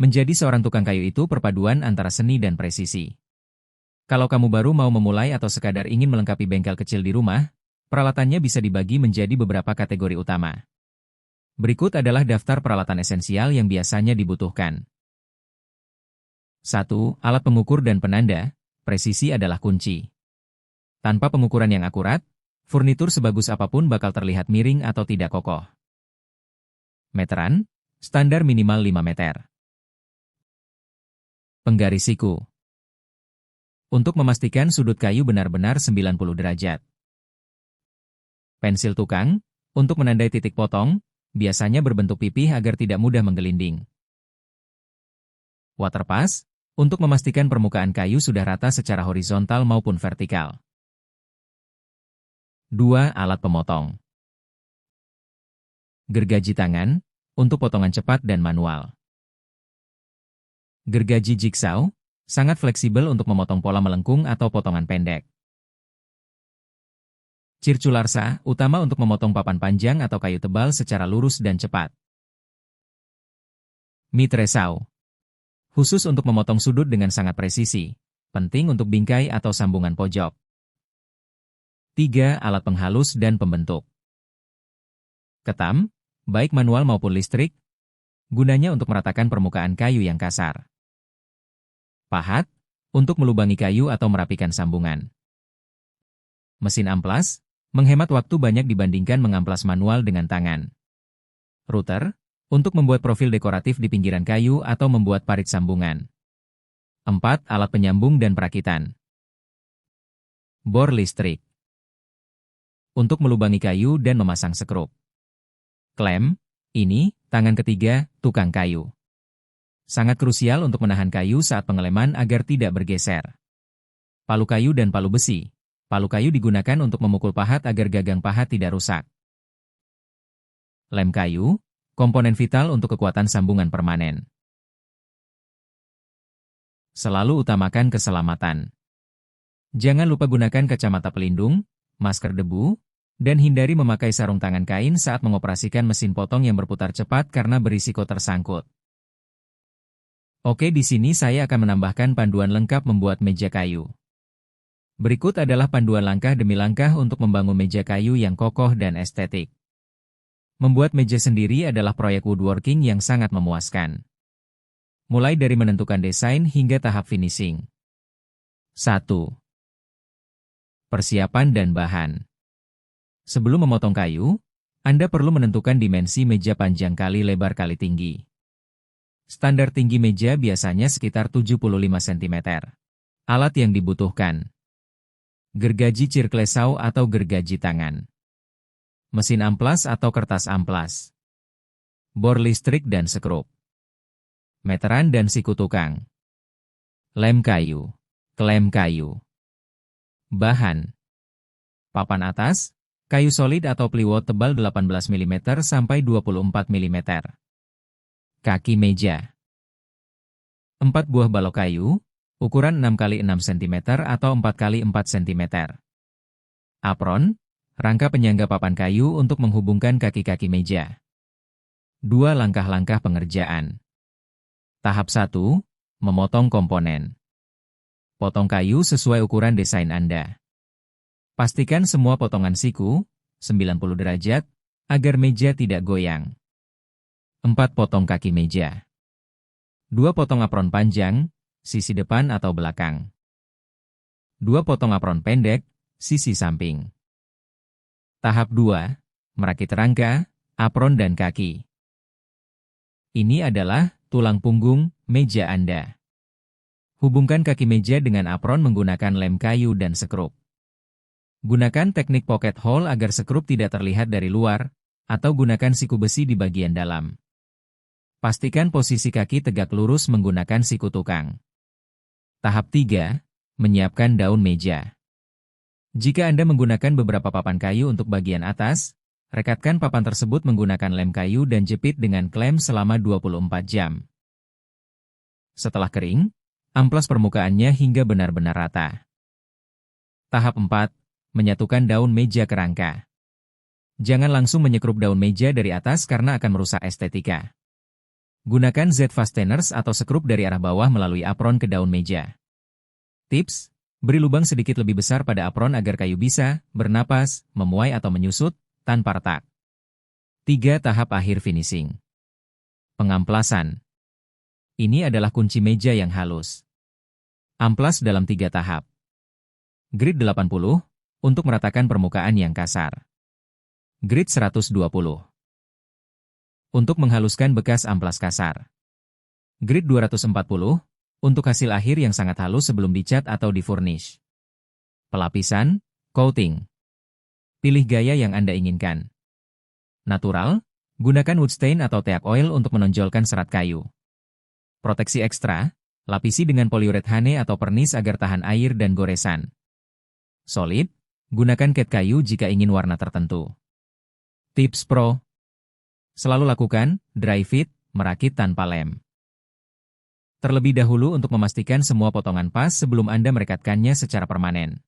Menjadi seorang tukang kayu itu perpaduan antara seni dan presisi. Kalau kamu baru mau memulai atau sekadar ingin melengkapi bengkel kecil di rumah, peralatannya bisa dibagi menjadi beberapa kategori utama. Berikut adalah daftar peralatan esensial yang biasanya dibutuhkan. 1. Alat pengukur dan penanda. Presisi adalah kunci. Tanpa pengukuran yang akurat, furnitur sebagus apapun bakal terlihat miring atau tidak kokoh. Meteran, standar minimal 5 meter. Penggaris siku. Untuk memastikan sudut kayu benar-benar 90 derajat. Pensil tukang, untuk menandai titik potong, biasanya berbentuk pipih agar tidak mudah menggelinding. Waterpass, untuk memastikan permukaan kayu sudah rata secara horizontal maupun vertikal. 2. Alat pemotong. Gergaji tangan, untuk potongan cepat dan manual. Gergaji jigsaw, sangat fleksibel untuk memotong pola melengkung atau potongan pendek. Circularsa, utama untuk memotong papan panjang atau kayu tebal secara lurus dan cepat. Mitre saw, khusus untuk memotong sudut dengan sangat presisi, penting untuk bingkai atau sambungan pojok. 3. Alat penghalus dan pembentuk. Ketam, baik manual maupun listrik, gunanya untuk meratakan permukaan kayu yang kasar. Pahat, untuk melubangi kayu atau merapikan sambungan. Mesin amplas, menghemat waktu banyak dibandingkan mengamplas manual dengan tangan. Router, untuk membuat profil dekoratif di pinggiran kayu atau membuat parit sambungan. 4. Alat penyambung dan perakitan. Bor listrik, untuk melubangi kayu dan memasang sekrup. Klem, ini, tangan ketiga, tukang kayu. Sangat krusial untuk menahan kayu saat pengeleman agar tidak bergeser. Palu kayu dan palu besi. Palu kayu digunakan untuk memukul pahat agar gagang pahat tidak rusak. Lem kayu, komponen vital untuk kekuatan sambungan permanen. Selalu utamakan keselamatan. Jangan lupa gunakan kacamata pelindung, masker debu, dan hindari memakai sarung tangan kain saat mengoperasikan mesin potong yang berputar cepat karena berisiko tersangkut. Oke, di sini saya akan menambahkan panduan lengkap membuat meja kayu. Berikut adalah panduan langkah demi langkah untuk membangun meja kayu yang kokoh dan estetik. Membuat meja sendiri adalah proyek woodworking yang sangat memuaskan. Mulai dari menentukan desain hingga tahap finishing. 1. Persiapan dan bahan. Sebelum memotong kayu, Anda perlu menentukan dimensi meja panjang kali lebar kali tinggi. Standar tinggi meja biasanya sekitar 75 cm. Alat yang dibutuhkan. Gergaji circlesaw atau gergaji tangan. Mesin amplas atau kertas amplas. Bor listrik dan sekrup. Meteran dan siku tukang. Lem kayu. Klem kayu. Bahan. Papan atas, kayu solid atau plywood tebal 18 mm sampai 24 mm. Kaki meja. 4 buah balok kayu, ukuran 6 x 6 cm atau 4 x 4 cm. Apron, rangka penyangga papan kayu untuk menghubungkan kaki-kaki meja. 2 langkah-langkah pengerjaan. Tahap 1, memotong komponen. Potong kayu sesuai ukuran desain Anda. Pastikan semua potongan siku, 90 derajat, agar meja tidak goyang. 4 potong kaki meja. 2 potong apron panjang, sisi depan atau belakang. 2 potong apron pendek, sisi samping. Tahap 2, merakit rangka, apron dan kaki. Ini adalah tulang punggung meja Anda. Hubungkan kaki meja dengan apron menggunakan lem kayu dan sekrup. Gunakan teknik pocket hole agar sekrup tidak terlihat dari luar, atau gunakan siku besi di bagian dalam. Pastikan posisi kaki tegak lurus menggunakan siku tukang. Tahap 3, menyiapkan daun meja. Jika Anda menggunakan beberapa papan kayu untuk bagian atas, rekatkan papan tersebut menggunakan lem kayu dan jepit dengan klem selama 24 jam. Setelah kering, amplas permukaannya hingga benar-benar rata. Tahap 4, menyatukan daun meja ke rangka. Jangan langsung menyekrup daun meja dari atas karena akan merusak estetika. Gunakan Z-fasteners atau skrup dari arah bawah melalui apron ke daun meja. Tips: beri lubang sedikit lebih besar pada apron agar kayu bisa bernapas, memuai atau menyusut tanpa retak. 3 tahap akhir finishing. Pengamplasan. Ini adalah kunci meja yang halus. Amplas dalam 3 tahap. Grit 80 untuk meratakan permukaan yang kasar. Grit 120 untuk menghaluskan bekas amplas kasar. Grit 240 untuk hasil akhir yang sangat halus sebelum dicat atau difurnish. Pelapisan, coating. Pilih gaya yang Anda inginkan. Natural, gunakan wood stain atau teak oil untuk menonjolkan serat kayu. Proteksi ekstra, lapisi dengan polyurethane atau pernis agar tahan air dan goresan. Solid, gunakan cat kayu jika ingin warna tertentu. Tips Pro: selalu lakukan dry fit, merakit tanpa lem. Terlebih dahulu untuk memastikan semua potongan pas sebelum Anda merekatkannya secara permanen.